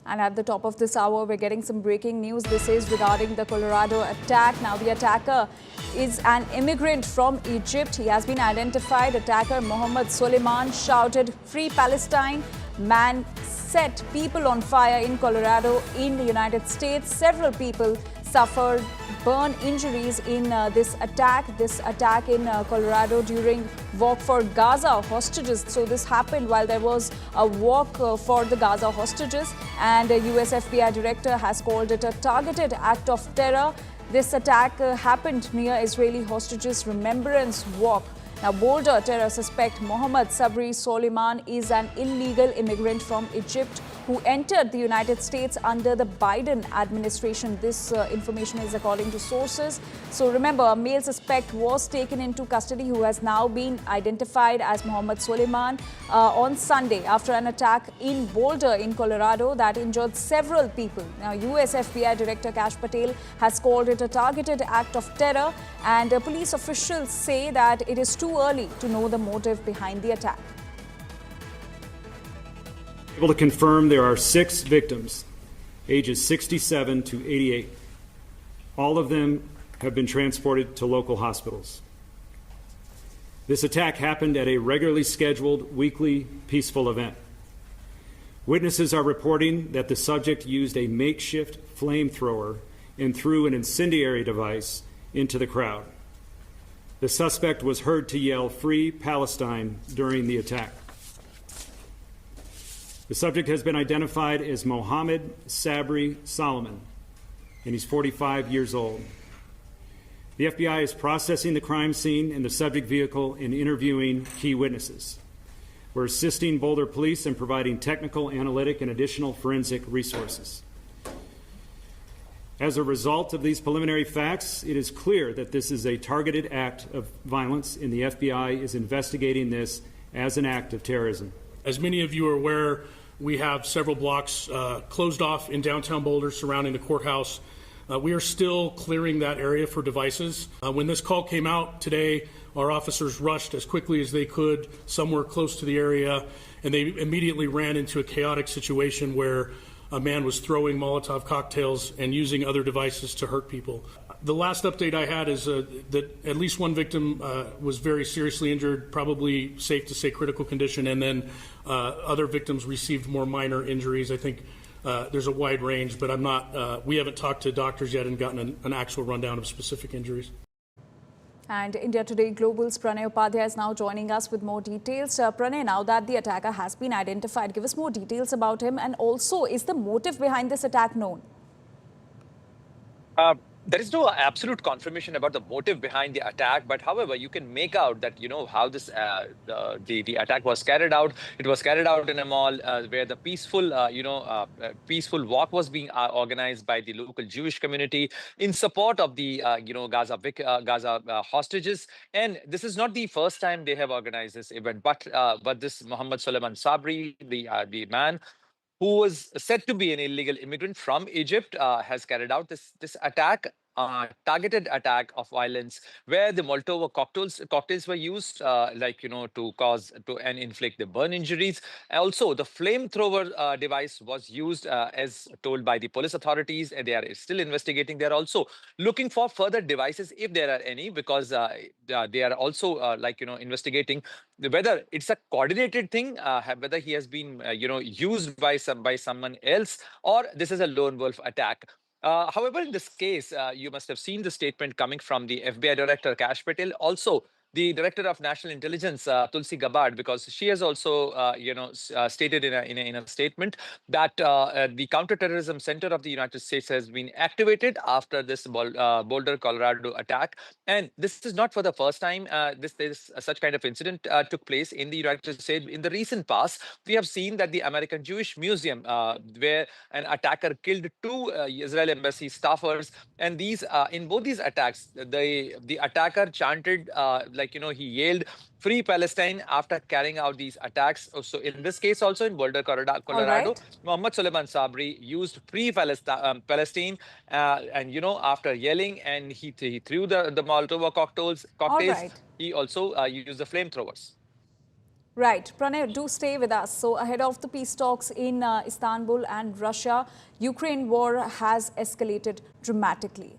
And at the top of this hour, we're getting some breaking news. This is regarding the Colorado attack. Now, the attacker is an immigrant from Egypt. He has been identified. Attacker Mohamed Solomon shouted, "Free Palestine." Man set people on fire in Colorado in the United States. Several people suffered burn injuries in this attack in Colorado during walk for Gaza hostages. So this happened while there was a walk for the Gaza hostages, and US FBI director has called it a targeted act of terror. This attack happened near Israeli hostages remembrance walk. Now, Boulder terror suspect Mohamed Sabri Solomon is an illegal immigrant from Egypt who entered the United States under the Biden administration. This information is according to sources. So remember, a male suspect was taken into custody who has now been identified as Mohamed Solomon on Sunday after an attack in Boulder in Colorado that injured several people. Now, US FBI Director Kash Patel has called it a targeted act of terror, and police officials say that it is too early to know the motive behind the attack. Able to confirm there are 6 victims, ages 67 to 88. All of them have been transported to local hospitals. This attack happened at a regularly scheduled weekly peaceful event. Witnesses are reporting that the subject used a makeshift flamethrower and threw an incendiary device into the crowd. The suspect was heard to yell, "Free Palestine," during the attack. The subject has been identified as Mohamed Sabri Solomon, and he's 45 years old. The FBI is processing the crime scene and the subject vehicle and interviewing key witnesses. We're assisting Boulder police in providing technical, analytic, and additional forensic resources. As a result of these preliminary facts, it is clear that this is a targeted act of violence, and the FBI is investigating this as an act of terrorism. As many of you are aware, we have several blocks closed off in downtown Boulder surrounding the courthouse. We are still clearing that area for devices. When this call came out today, our officers rushed as quickly as they could somewhere close to the area, and they immediately ran into a chaotic situation where a man was throwing Molotov cocktails and using other devices to hurt people. The last update I had is that at least one victim was very seriously injured, probably safe to say critical condition, and then other victims received more minor injuries. I think there's a wide range, but we haven't talked to doctors yet and gotten an actual rundown of specific injuries. And India Today Global's Pranay Upadhyay is now joining us with more details. Pranay, now that the attacker has been identified, give us more details about him, and also, is the motive behind this attack known? There is no absolute confirmation about the motive behind the attack, but however, you can make out that, how this the attack was carried out. It was carried out in a mall where the peaceful walk was being organized by the local Jewish community in support of the Gaza hostages. And this is not the first time they have organized this event, but this Mohamed Solomon Sabri, the man who was said to be an illegal immigrant from Egypt, has carried out this attack, targeted attack of violence, where the Molotov cocktails were used, to inflict the burn injuries. Also, the flamethrower device was used, as told by the police authorities, and they are still investigating. They are also looking for further devices if there are any, because they are also investigating whether it's a coordinated thing, whether he has been used by someone else, or this is a lone wolf attack. However, in this case, you must have seen the statement coming from the FBI Director Kash Patel, also the Director of National Intelligence, Tulsi Gabbard, because she has also, stated in a statement that the Counterterrorism Center of the United States has been activated after this Boulder, Colorado attack. And this is not for the first time such kind of incident took place in the United States. In the recent past, we have seen that the American Jewish Museum, where an attacker killed 2 Israel embassy staffers, and in both these attacks, the attacker chanted he yelled "Free Palestine" after carrying out these attacks. So in this case, also in Boulder, Colorado, Right. Mohamed Solomon Sabri used "Free Palestine," and after yelling, and he threw the Molotov cocktails. Right. He also used the flamethrowers. Right. Pranay, do stay with us. So ahead of the peace talks in Istanbul and Russia, Ukraine war has escalated dramatically.